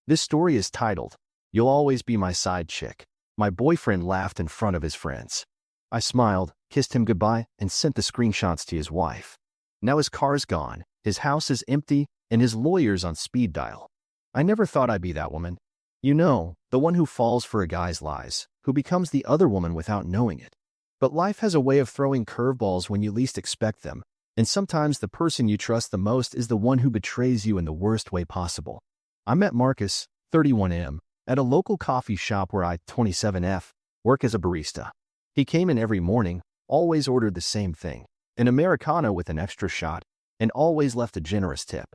This story is titled, "You'll Always Be My Side Chick." My boyfriend laughed in front of his friends. I smiled, kissed him goodbye, and sent the screenshots to his wife. Now his car's gone, his house is empty, and his lawyer's on speed dial. I never thought I'd be that woman. You know, the one who falls for a guy's lies, who becomes the other woman without knowing it. But life has a way of throwing curveballs when you least expect them, and sometimes the person you trust the most is the one who betrays you in the worst way possible. I met Marcus, 31M, at a local coffee shop where I, 27F, work as a barista. He came in every morning, always ordered the same thing, an Americano with an extra shot, and always left a generous tip.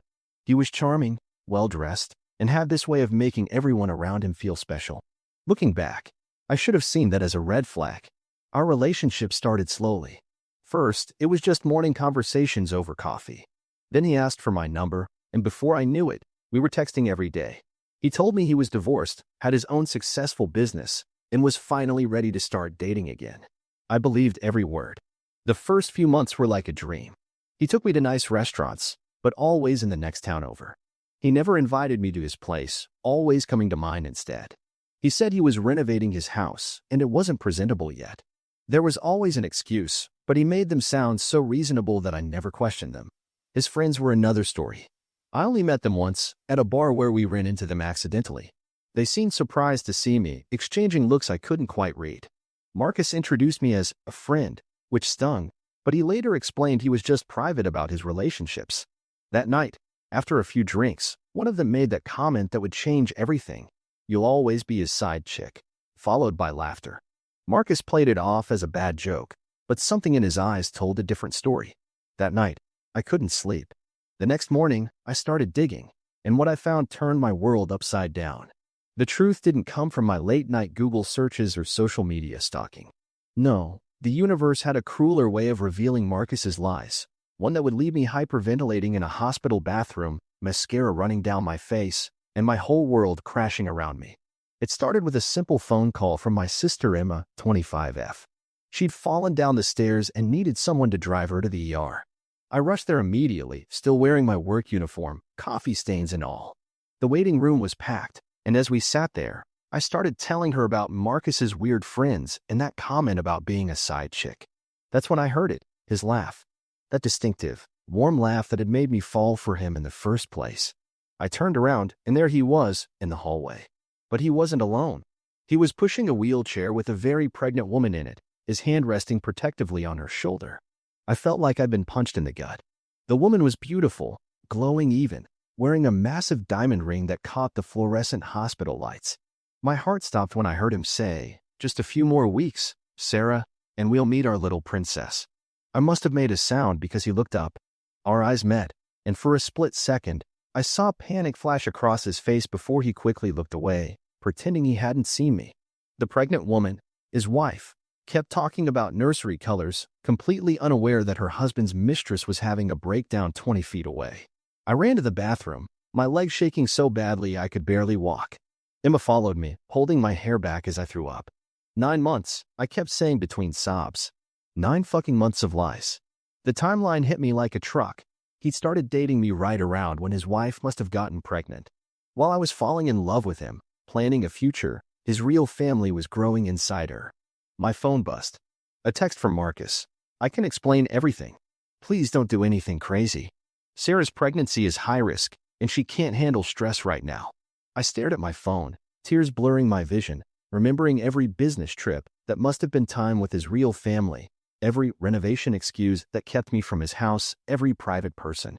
He was charming, well-dressed, and had this way of making everyone around him feel special. Looking back, I should have seen that as a red flag. Our relationship started slowly. First, it was just morning conversations over coffee. Then he asked for my number, and before I knew it, we were texting every day. He told me he was divorced, had his own successful business, and was finally ready to start dating again. I believed every word. The first few months were like a dream. He took me to nice restaurants, but always in the next town over. He never invited me to his place, always coming to mine instead. He said he was renovating his house, and it wasn't presentable yet. There was always an excuse, but he made them sound so reasonable that I never questioned them. His friends were another story. I only met them once, at a bar where we ran into them accidentally. They seemed surprised to see me, exchanging looks I couldn't quite read. Marcus introduced me as a friend, which stung, but he later explained he was just private about his relationships. That night, after a few drinks, one of them made that comment that would change everything. "You'll always be his side chick," followed by laughter. Marcus played it off as a bad joke, but something in his eyes told a different story. That night, I couldn't sleep. The next morning, I started digging, and what I found turned my world upside down. The truth didn't come from my late-night Google searches or social media stalking. No, the universe had a crueler way of revealing Marcus's lies, one that would leave me hyperventilating in a hospital bathroom, mascara running down my face, and my whole world crashing around me. It started with a simple phone call from my sister Emma, 25F. She'd fallen down the stairs and needed someone to drive her to the ER. I rushed there immediately, still wearing my work uniform, coffee stains and all. The waiting room was packed, and as we sat there, I started telling her about Marcus's weird friends and that comment about being a side chick. That's when I heard it, his laugh. That distinctive, warm laugh that had made me fall for him in the first place. I turned around, and there he was, in the hallway. But he wasn't alone. He was pushing a wheelchair with a very pregnant woman in it, his hand resting protectively on her shoulder. I felt like I'd been punched in the gut. The woman was beautiful, glowing even, wearing a massive diamond ring that caught the fluorescent hospital lights. My heart stopped when I heard him say, "Just a few more weeks, Sarah, and we'll meet our little princess." I must have made a sound because he looked up. Our eyes met, and for a split second, I saw panic flash across his face before he quickly looked away, pretending he hadn't seen me. The pregnant woman, his wife, kept talking about nursery colors, completely unaware that her husband's mistress was having a breakdown 20 feet away. I ran to the bathroom, my legs shaking so badly I could barely walk. Emma followed me, holding my hair back as I threw up. 9 months, I kept saying between sobs. 9 fucking months of lies. The timeline hit me like a truck. He'd started dating me right around when his wife must have gotten pregnant. While I was falling in love with him, planning a future, his real family was growing inside her. My phone buzzed. A text from Marcus. "I can explain everything. Please don't do anything crazy. Sarah's pregnancy is high risk, and she can't handle stress right now." I stared at my phone, tears blurring my vision, remembering every business trip that must have been time with his real family, every renovation excuse that kept me from his house, every private person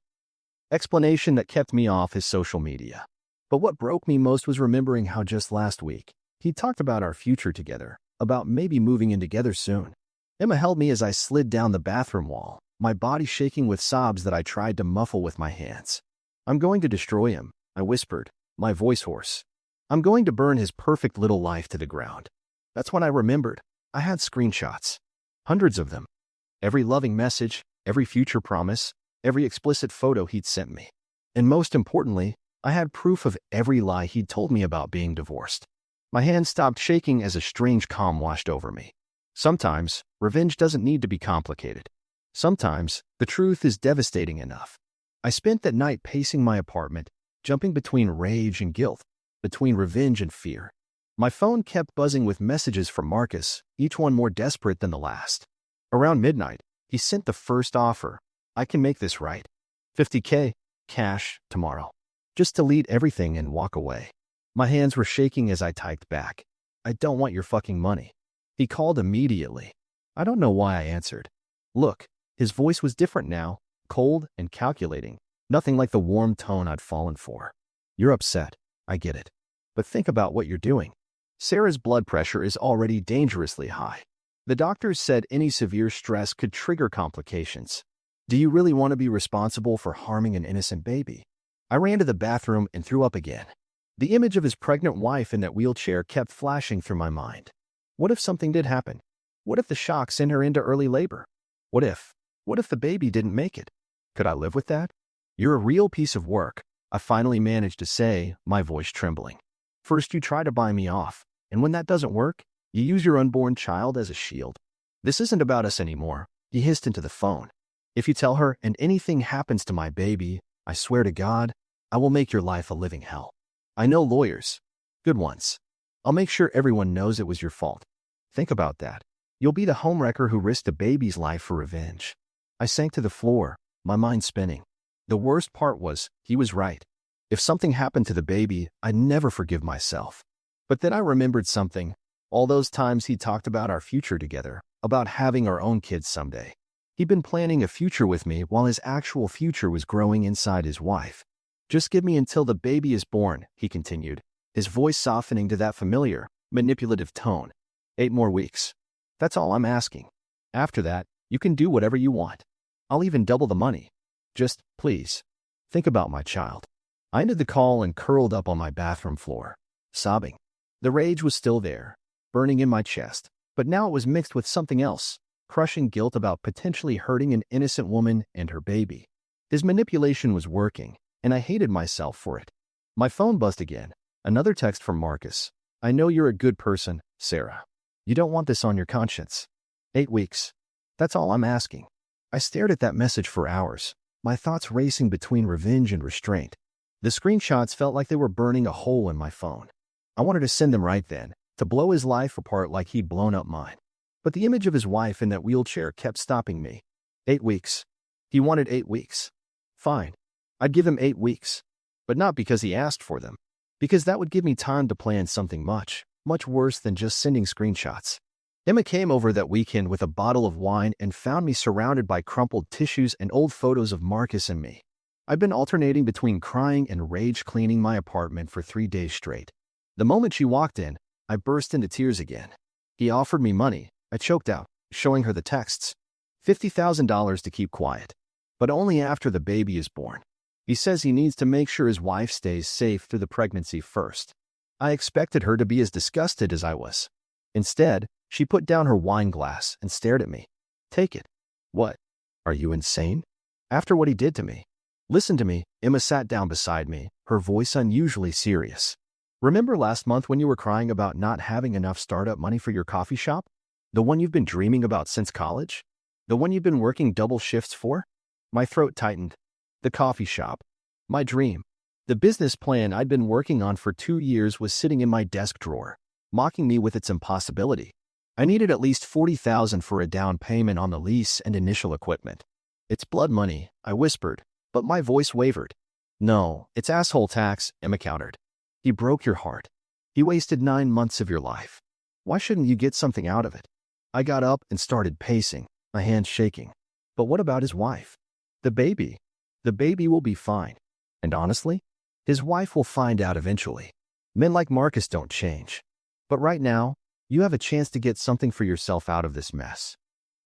explanation that kept me off his social media. But what broke me most was remembering how just last week, he talked about our future together, about maybe moving in together soon. Emma held me as I slid down the bathroom wall, my body shaking with sobs that I tried to muffle with my hands. "I'm going to destroy him," I whispered, my voice hoarse. "I'm going to burn his perfect little life to the ground." That's when I remembered. I had screenshots. Hundreds of them. Every loving message, every future promise, every explicit photo he'd sent me. And most importantly, I had proof of every lie he'd told me about being divorced. My hands stopped shaking as a strange calm washed over me. Sometimes, revenge doesn't need to be complicated. Sometimes, the truth is devastating enough. I spent that night pacing my apartment, jumping between rage and guilt. between revenge and fear. My phone kept buzzing with messages from Marcus, each one more desperate than the last. Around midnight, he sent the first offer. I can make this right. $50K, cash, tomorrow. Just delete everything and walk away. My hands were shaking as I typed back. I don't want your fucking money. He called immediately. I don't know why I answered. Look, his voice was different now, cold and calculating, nothing like the warm tone I'd fallen for. You're upset. I get it. But think about what you're doing. Sarah's blood pressure is already dangerously high. The doctors said any severe stress could trigger complications. Do you really want to be responsible for harming an innocent baby? I ran to the bathroom and threw up again. The image of his pregnant wife in that wheelchair kept flashing through my mind. What if something did happen? What if the shock sent her into early labor? What if the baby didn't make it? Could I live with that? You're a real piece of work, I finally managed to say, my voice trembling. First you try to buy me off, and when that doesn't work, you use your unborn child as a shield. This isn't about us anymore, he hissed into the phone. If you tell her and anything happens to my baby, I swear to God, I will make your life a living hell. I know lawyers. Good ones. I'll make sure everyone knows it was your fault. Think about that. You'll be the homewrecker who risked a baby's life for revenge. I sank to the floor, my mind spinning. The worst part was, he was right. If something happened to the baby, I'd never forgive myself. But then I remembered something. All those times he talked about our future together, about having our own kids someday. He'd been planning a future with me while his actual future was growing inside his wife. Just give me until the baby is born, he continued, his voice softening to that familiar, manipulative tone. 8 more weeks. That's all I'm asking. After that, you can do whatever you want. I'll even double the money. Just, please, think about my child. I ended the call and curled up on my bathroom floor, sobbing. The rage was still there, burning in my chest, but now it was mixed with something else, crushing guilt about potentially hurting an innocent woman and her baby. His manipulation was working, and I hated myself for it. My phone buzzed again. Another text from Marcus. I know you're a good person, Sarah. You don't want this on your conscience. 8 weeks. That's all I'm asking. I stared at that message for hours, my thoughts racing between revenge and restraint. The screenshots felt like they were burning a hole in my phone. I wanted to send them right then, to blow his life apart like he'd blown up mine. But the image of his wife in that wheelchair kept stopping me. 8 weeks. He wanted 8 weeks. Fine. I'd give him 8 weeks. But not because he asked for them. Because that would give me time to plan something much worse than just sending screenshots. Emma came over that weekend with a bottle of wine and found me surrounded by crumpled tissues and old photos of Marcus and me. I'd been alternating between crying and rage cleaning my apartment for 3 days straight. The moment she walked in, I burst into tears again. He offered me money. I choked out, showing her the texts. $50,000 to keep quiet. But only after the baby is born. He says he needs to make sure his wife stays safe through the pregnancy first. I expected her to be as disgusted as I was. Instead, she put down her wine glass and stared at me. Take it. What? Are you insane? After what he did to me? Listen to me. Emma sat down beside me, her voice unusually serious. Remember last month when you were crying about not having enough startup money for your coffee shop? The one you've been dreaming about since college? The one you've been working double shifts for? My throat tightened. The coffee shop. My dream. The business plan I'd been working on for 2 years was sitting in my desk drawer, mocking me with its impossibility. I needed at least $40,000 for a down payment on the lease and initial equipment. It's blood money, I whispered, but my voice wavered. No, it's asshole tax, Emma countered. He broke your heart. He wasted 9 months of your life. Why shouldn't you get something out of it? I got up and started pacing, my hands shaking. But what about his wife? The baby? The baby will be fine. And honestly, his wife will find out eventually. Men like Marcus don't change. But right now, you have a chance to get something for yourself out of this mess.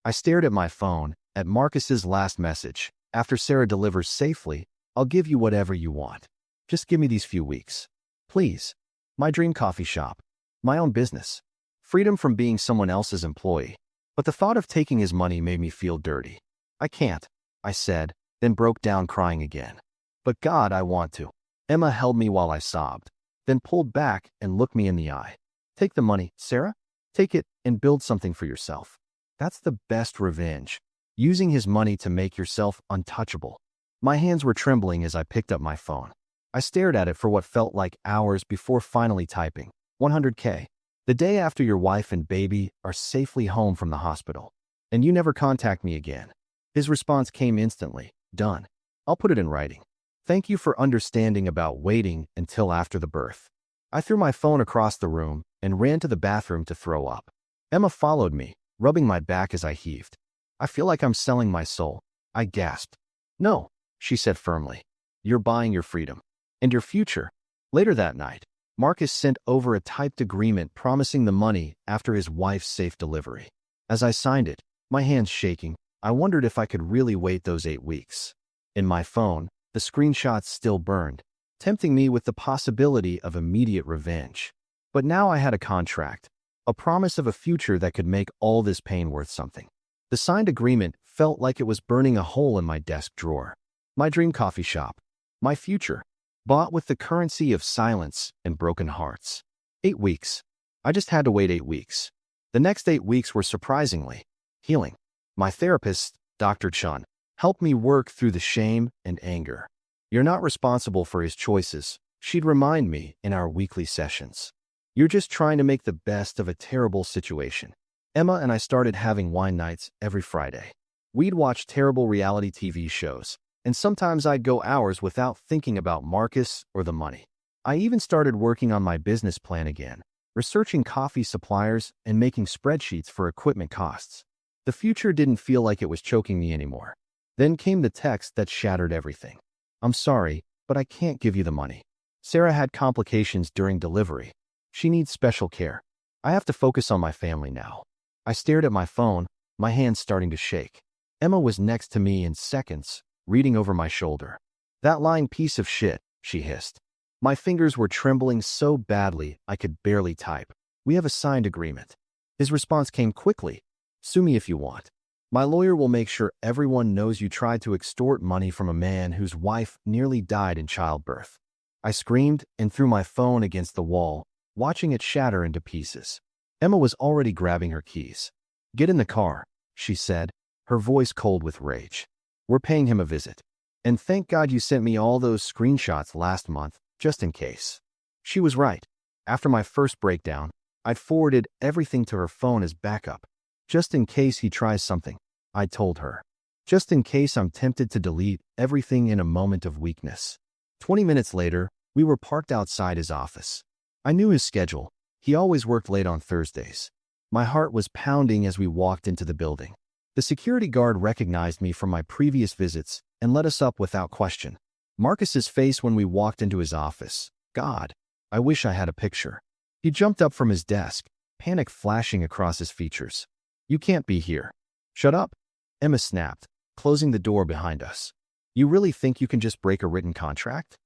I stared at my phone, at Marcus's last message. After Sarah delivers safely, I'll give you whatever you want. Just give me these few weeks. Please. My dream coffee shop. My own business. Freedom from being someone else's employee. But the thought of taking his money made me feel dirty. I can't, I said, then broke down crying again. But God, I want to. Emma held me while I sobbed, then pulled back and looked me in the eye. Take the money, Sarah. Take it and build something for yourself. That's the best revenge. Using his money to make yourself untouchable. My hands were trembling as I picked up my phone. I stared at it for what felt like hours before finally typing, 100K. The day after your wife and baby are safely home from the hospital. And you never contact me again. His response came instantly. Done. I'll put it in writing. Thank you for understanding about waiting until after the birth. I threw my phone across the room and ran to the bathroom to throw up. Emma followed me, rubbing my back as I heaved. I feel like I'm selling my soul. I gasped. No, she said firmly. You're buying your freedom. And your future. Later that night, Marcus sent over a typed agreement promising the money after his wife's safe delivery. As I signed it, my hands shaking, I wondered if I could really wait those 8 weeks. In my phone, the screenshots still burned, tempting me with the possibility of immediate revenge. But now I had a contract, a promise of a future that could make all this pain worth something. The signed agreement felt like it was burning a hole in my desk drawer. My dream coffee shop. My future. Bought with the currency of silence and broken hearts. 8 weeks. I just had to wait 8 weeks. The next 8 weeks were surprisingly healing. My therapist, Dr. Chun, helped me work through the shame and anger. You're not responsible for his choices, she'd remind me in our weekly sessions. You're just trying to make the best of a terrible situation. Emma and I started having wine nights every Friday. We'd watch terrible reality TV shows, and sometimes I'd go hours without thinking about Marcus or the money. I even started working on my business plan again, researching coffee suppliers and making spreadsheets for equipment costs. The future didn't feel like it was choking me anymore. Then came the text that shattered everything. I'm sorry, but I can't give you the money. Sarah had complications during delivery. She needs special care. I have to focus on my family now. I stared at my phone, my hands starting to shake. Emma was next to me in seconds, reading over my shoulder. That lying piece of shit, she hissed. My fingers were trembling so badly I could barely type. We have a signed agreement. His response came quickly. Sue me if you want. My lawyer will make sure everyone knows you tried to extort money from a man whose wife nearly died in childbirth. I screamed and threw my phone against the wall, watching it shatter into pieces. Emma was already grabbing her keys. Get in the car, she said, her voice cold with rage. We're paying him a visit. And thank God you sent me all those screenshots last month, just in case. She was right. After my first breakdown, I'd forwarded everything to her phone as backup. Just in case he tries something, I told her. Just in case I'm tempted to delete everything in a moment of weakness. 20 minutes later, we were parked outside his office. I knew his schedule. He always worked late on Thursdays. My heart was pounding as we walked into the building. The security guard recognized me from my previous visits and let us up without question. Marcus's face when we walked into his office. God, I wish I had a picture. He jumped up from his desk, panic flashing across his features. You can't be here. Shut up, Emma snapped, closing the door behind us. You really think you can just break a written contract?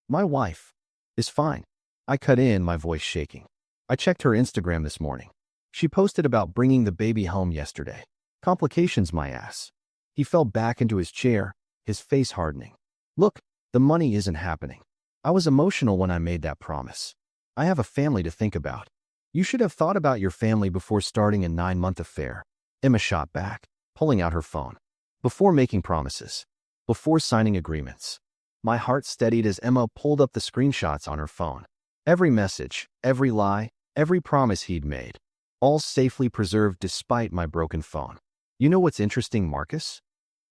My wife is fine. I cut in, my voice shaking. I checked her Instagram this morning. She posted about bringing the baby home yesterday. Complications, my ass. He fell back into his chair, his face hardening. Look, the money isn't happening. I was emotional when I made that promise. I have a family to think about. You should have thought about your family before starting a 9-month affair. Emma shot back, pulling out her phone. Before making promises. Before signing agreements. My heart steadied as Emma pulled up the screenshots on her phone. Every message, every lie, every promise he'd made. All safely preserved despite my broken phone. You know what's interesting, Marcus?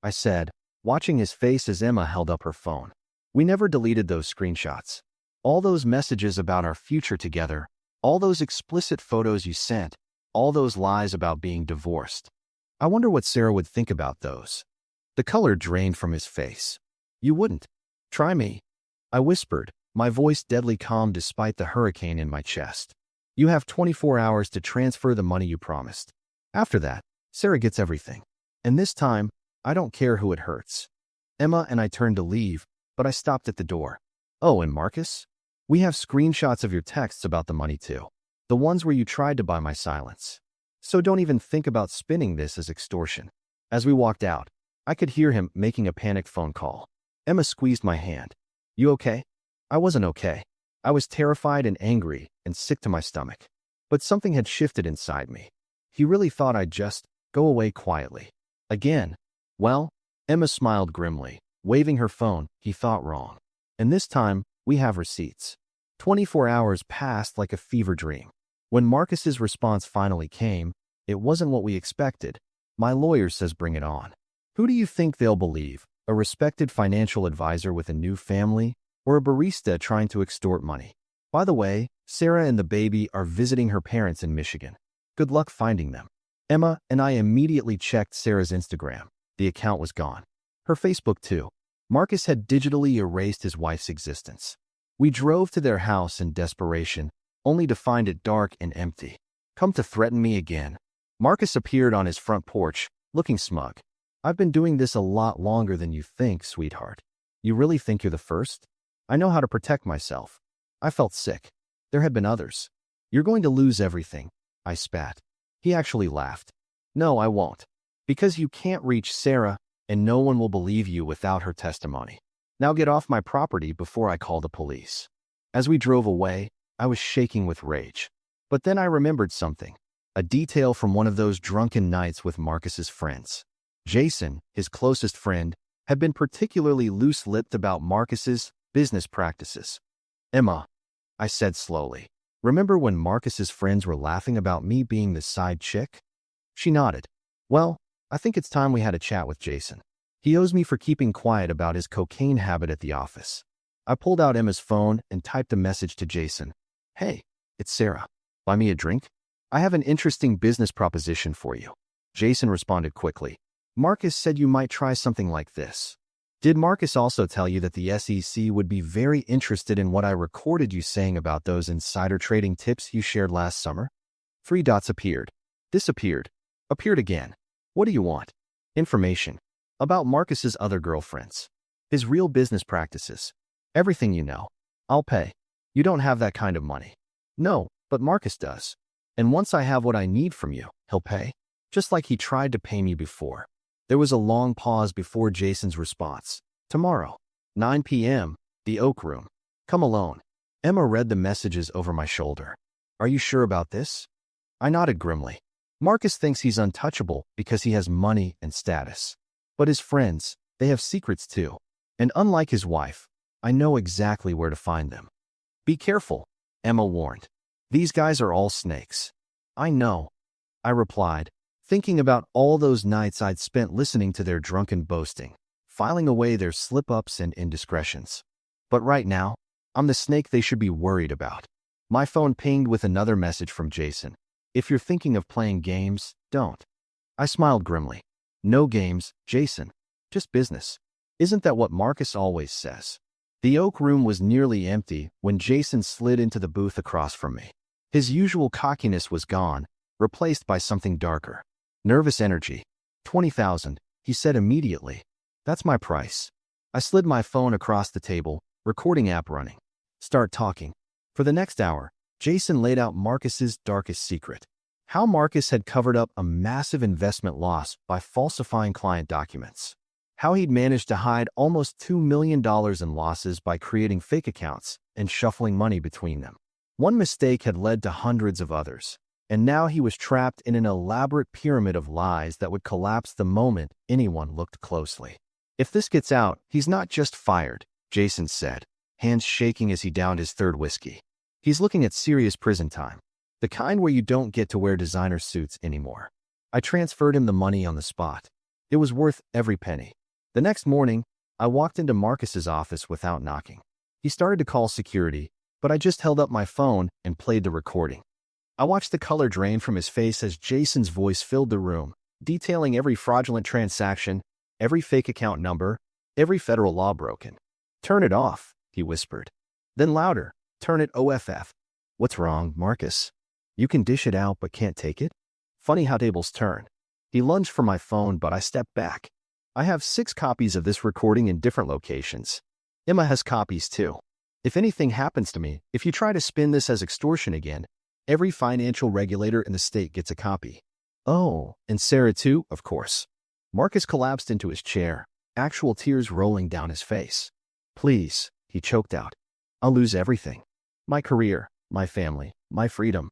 I said, watching his face as Emma held up her phone. We never deleted those screenshots. All those messages about our future together. All those explicit photos you sent, all those lies about being divorced. I wonder what Sarah would think about those. The color drained from his face. You wouldn't. Try me. I whispered, my voice deadly calm despite the hurricane in my chest. You have 24 hours to transfer the money you promised. After that, Sarah gets everything. And this time, I don't care who it hurts. Emma and I turned to leave, but I stopped at the door. Oh, and Marcus? We have screenshots of your texts about the money too. The ones where you tried to buy my silence. So don't even think about spinning this as extortion. As we walked out, I could hear him making a panicked phone call. Emma squeezed my hand. You okay? I wasn't okay. I was terrified and angry and sick to my stomach. But something had shifted inside me. He really thought I'd just go away quietly. Again. Well, Emma smiled grimly, waving her phone. He thought wrong. And this time, We have receipts. 24 hours passed like a fever dream. When Marcus's response finally came, it wasn't what we expected. My lawyer says bring it on. Who do you think they'll believe? A respected financial advisor with a new family, or a barista trying to extort money? By the way, Sarah and the baby are visiting her parents in Michigan. Good luck finding them. Emma and I immediately checked Sarah's Instagram. The account was gone. Her Facebook too. Marcus had digitally erased his wife's existence. We drove to their house in desperation, only to find it dark and empty. Come to threaten me again. Marcus appeared on his front porch, looking smug. I've been doing this a lot longer than you think, sweetheart. You really think you're the first? I know how to protect myself. I felt sick. There had been others. You're going to lose everything, I spat. He actually laughed. No, I won't. Because you can't reach Sarah, and no one will believe you without her testimony. Now get off my property before I call the police. As we drove away, I was shaking with rage. But then I remembered something. A detail from one of those drunken nights with Marcus's friends. Jason, his closest friend, had been particularly loose-lipped about Marcus's business practices. Emma, I said slowly, remember when Marcus's friends were laughing about me being the side chick? She nodded. Well, I think it's time we had a chat with Jason. He owes me for keeping quiet about his cocaine habit at the office. I pulled out Emma's phone and typed a message to Jason. Hey, it's Sarah. Buy me a drink? I have an interesting business proposition for you. Jason responded quickly. Marcus said you might try something like this. Did Marcus also tell you that the SEC would be very interested in what I recorded you saying about those insider trading tips you shared last summer? 3 dots appeared. Disappeared. Appeared again. What do you want? Information. About Marcus's other girlfriends. His real business practices. Everything you know. I'll pay. You don't have that kind of money. No, but Marcus does. And once I have what I need from you, he'll pay. Just like he tried to pay me before. There was a long pause before Jason's response. Tomorrow, 9 p.m., the Oak Room. Come alone. Emma read the messages over my shoulder. Are you sure about this? I nodded grimly. Marcus thinks he's untouchable because he has money and status. But his friends, they have secrets too. And unlike his wife, I know exactly where to find them. Be careful, Emma warned. These guys are all snakes. I know, I replied, thinking about all those nights I'd spent listening to their drunken boasting, filing away their slip-ups and indiscretions. But right now, I'm the snake they should be worried about. My phone pinged with another message from Jason. If you're thinking of playing games, don't. I smiled grimly. No games, Jason. Just business. Isn't that what Marcus always says? The Oak Room was nearly empty when Jason slid into the booth across from me. His usual cockiness was gone, replaced by something darker. Nervous energy. 20,000, he said immediately. That's my price. I slid my phone across the table, recording app running. Start talking. For the next hour, Jason laid out Marcus's darkest secret. How Marcus had covered up a massive investment loss by falsifying client documents. How he'd managed to hide almost $2 million in losses by creating fake accounts and shuffling money between them. One mistake had led to hundreds of others, and now he was trapped in an elaborate pyramid of lies that would collapse the moment anyone looked closely. If this gets out, he's not just fired, Jason said, hands shaking as he downed his third whiskey. He's looking at serious prison time, the kind where you don't get to wear designer suits anymore. I transferred him the money on the spot. It was worth every penny. The next morning, I walked into Marcus's office without knocking. He started to call security, but I just held up my phone and played the recording. I watched the color drain from his face as Jason's voice filled the room, detailing every fraudulent transaction, every fake account number, every federal law broken. Turn it off, he whispered. Then louder, turn it OFF. What's wrong, Marcus? You can dish it out but can't take it? Funny how tables turn. He lunged for my phone, but I stepped back. I have 6 copies of this recording in different locations. Emma has copies too. If anything happens to me, if you try to spin this as extortion again, every financial regulator in the state gets a copy. Oh, and Sarah too, of course. Marcus collapsed into his chair, actual tears rolling down his face. Please, he choked out. I'll lose everything. My career, my family, my freedom.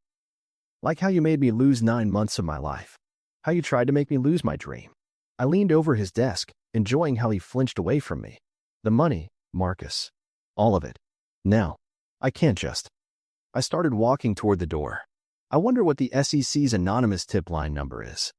Like how you made me lose 9 months of my life. How you tried to make me lose my dream. I leaned over his desk, enjoying how he flinched away from me. The money, Marcus. All of it. Now, I can't just. I started walking toward the door. I wonder what the SEC's anonymous tip line number is.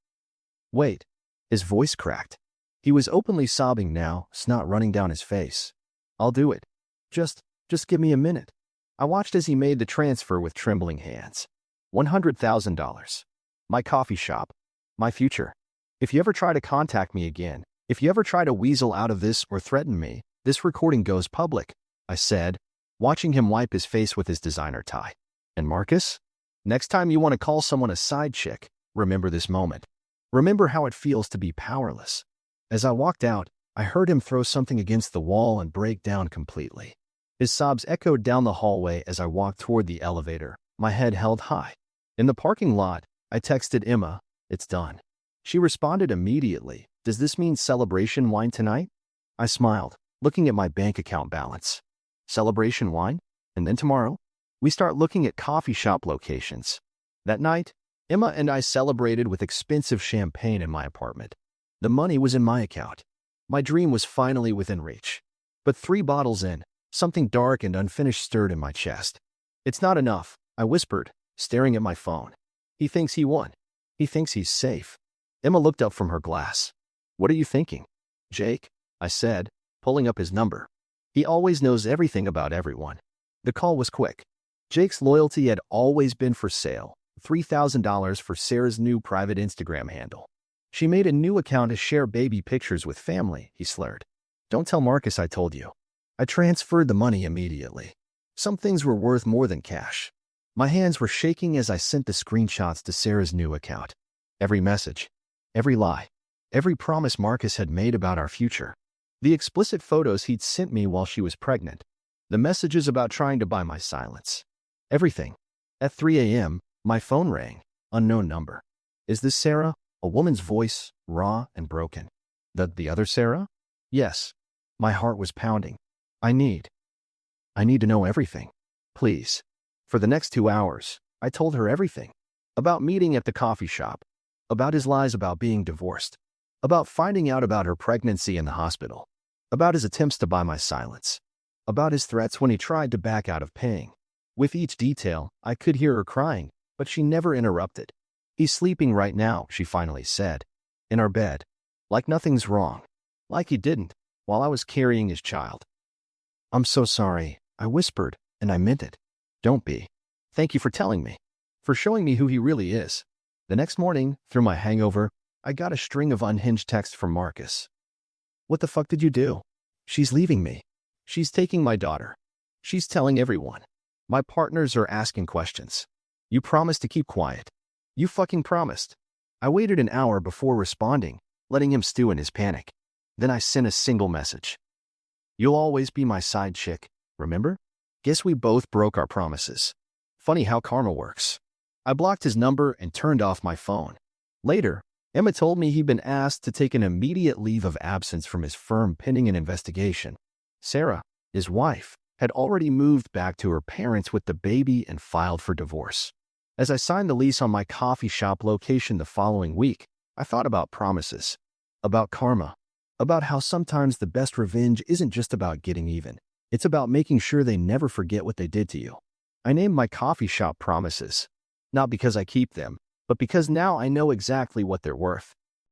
Wait. His voice cracked. He was openly sobbing now, snot running down his face. I'll do it. Just give me a minute. I watched as he made the transfer with trembling hands. $100,000. My coffee shop. My future. If you ever try to contact me again, if you ever try to weasel out of this or threaten me, this recording goes public, I said, watching him wipe his face with his designer tie. And Marcus? Next time you want to call someone a side chick, remember this moment. Remember how it feels to be powerless. As I walked out, I heard him throw something against the wall and break down completely. His sobs echoed down the hallway as I walked toward the elevator, my head held high. In the parking lot, I texted Emma, "It's done." She responded immediately, "Does this mean celebration wine tonight?" I smiled, looking at my bank account balance. Celebration wine? And then tomorrow? We start looking at coffee shop locations. That night, Emma and I celebrated with expensive champagne in my apartment. The money was in my account. My dream was finally within reach. But 3 bottles in, something dark and unfinished stirred in my chest. "It's not enough," I whispered, staring at my phone. "He thinks he won. He thinks he's safe." Emma looked up from her glass. "What are you thinking?" "Jake," I said, pulling up his number. He always knows everything about everyone. The call was quick. Jake's loyalty had always been for sale. $3,000 for Sarah's new private Instagram handle. She made a new account to share baby pictures with family, he slurred. "Don't tell Marcus I told you." I transferred the money immediately. Some things were worth more than cash. My hands were shaking as I sent the screenshots to Sarah's new account. Every message, every lie, every promise Marcus had made about our future. The explicit photos he'd sent me while she was pregnant. The messages about trying to buy my silence. Everything. At 3 a.m., my phone rang. Unknown number. "Is this Sarah?" A woman's voice, raw and broken. The other Sarah?" "Yes." My heart was pounding. I need to know everything. Please." For the next 2 hours, I told her everything. About meeting at the coffee shop. About his lies about being divorced. About finding out about her pregnancy in the hospital. About his attempts to buy my silence. About his threats when he tried to back out of paying. With each detail, I could hear her crying, but she never interrupted. "He's sleeping right now," she finally said. "In our bed. Like nothing's wrong. Like he didn't, while I was carrying his child." "I'm so sorry," I whispered, and I meant it. "Don't be. Thank you for telling me. For showing me who he really is." The next morning, through my hangover, I got a string of unhinged texts from Marcus. "What the fuck did you do? She's leaving me. She's taking my daughter. She's telling everyone. My partners are asking questions. You promised to keep quiet. You fucking promised." I waited an hour before responding, letting him stew in his panic. Then I sent a single message. "You'll always be my side chick, remember?" Guess we both broke our promises. Funny how karma works. I blocked his number and turned off my phone. Later, Emma told me he'd been asked to take an immediate leave of absence from his firm pending an investigation. Sarah, his wife, had already moved back to her parents with the baby and filed for divorce. As I signed the lease on my coffee shop location the following week, I thought about promises, about karma, about how sometimes the best revenge isn't just about getting even. It's about making sure they never forget what they did to you. I named my coffee shop Promises, not because I keep them, but because now I know exactly what they're worth.